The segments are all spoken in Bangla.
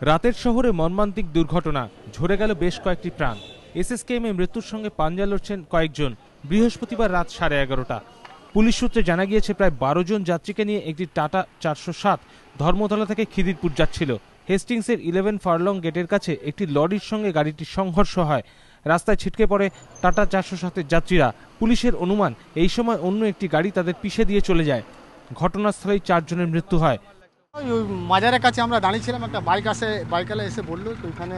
রাতের শহরে মর্মান্তিক দুর্ঘটনা, ঝরে গেল বেশ কয়েকটি প্রাণ। এসএসকেএমে মৃত্যুর সঙ্গে পাঞ্জা লড়ছেন কয়েকজন। বৃহস্পতিবার রাত 11:30টা। পুলিশ সূত্রে জানা গিয়েছে প্রায় 12 জন যাত্রীকে নিয়ে একটি টাটা 407 ধর্মতলা থেকে খিদিরপুর যাচ্ছিল। হেস্টিংসের 11 ফার্লং গেটের কাছে একটি লরির সঙ্গে গাড়িটির সংঘর্ষ হয়। রাস্তায় ছিটকে পড়ে টাটা 407-এর যাত্রীরা। পুলিশের অনুমান এই সময় অন্য একটি গাড়ি তাদের পিষে দিয়ে চলে যায়। ঘটনাস্থলেই 4 জনের মৃত্যু হয়। মাজারের কাছে আমরা দাঁড়িয়েছিলাম, একটা বাইকালে এসে বললো তো ওখানে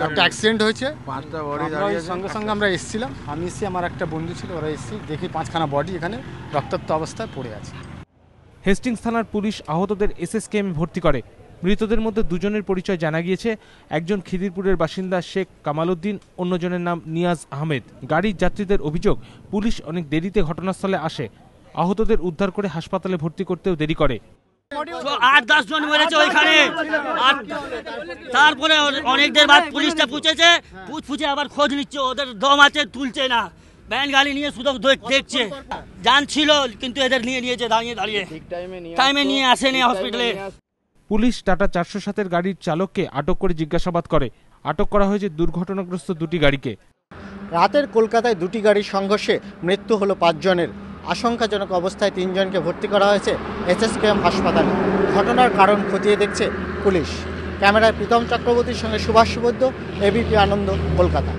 একটা অ্যাক্সিডেন্ট হয়েছে, 5টা বডি দাঁড়িয়ে সঙ্গে সঙ্গে আমরা এসেছিলাম। আমি এসে আমার একটা বন্ধু ছিল, ওরা এসেছি, দেখি 5খানা বডি এখানে রক্তাক্ত অবস্থায় পড়ে আছে। হেস্টিংস থানার পুলিশ আহতদের এসএসকেএমে ভর্তি করে। মৃতদের মধ্যে 2 জনের পরিচয় জানা গিয়েছে। একজন খিদিরপুরের বাসিন্দা শেখ কামাল উদ্দিন, অন্যজনের নাম নিয়াজ আহমেদ। গাড়ির যাত্রীদের অভিযোগ, পুলিশ অনেক দেরিতে ঘটনাস্থলে আসে। আহতদের উদ্ধার করে হাসপাতালে ভর্তি করতেও দেরি করে। 8-10 জন মেরেছে ওইখানে। তারপরে অনেকদের বাদ পুলিশটা পুছে আবার খোঁজ নিচ্ছে, ওদের দম আছে, তুলছে না। ভ্যান গাড়ি নিয়ে শুধু দেখছে, জানছিল কিন্তু এদের নিয়েছে দাঁড়িয়ে টাইমে নিয়ে আসেনি হসপিটালে। পুলিশ টাটা 407-এর গাড়ির চালককে আটক করে জিজ্ঞাসাবাদ করে। আটক করা হয়েছে দুর্ঘটনাগ্রস্ত 2টি গাড়িকে। রাতের কলকাতায় 2টি গাড়ির সংঘর্ষে মৃত্যু হলো 5 জনের। আশঙ্কাজনক অবস্থায় 3 জনকে ভর্তি করা হয়েছে এসএসকেএম হাসপাতালে। ঘটনার কারণ খতিয়ে দেখছে পুলিশ। ক্যামেরায় প্রীতম চক্রবর্তীর সঙ্গে সুভাষ সুবৈদ্য, এবিপি আনন্দ, কলকাতা।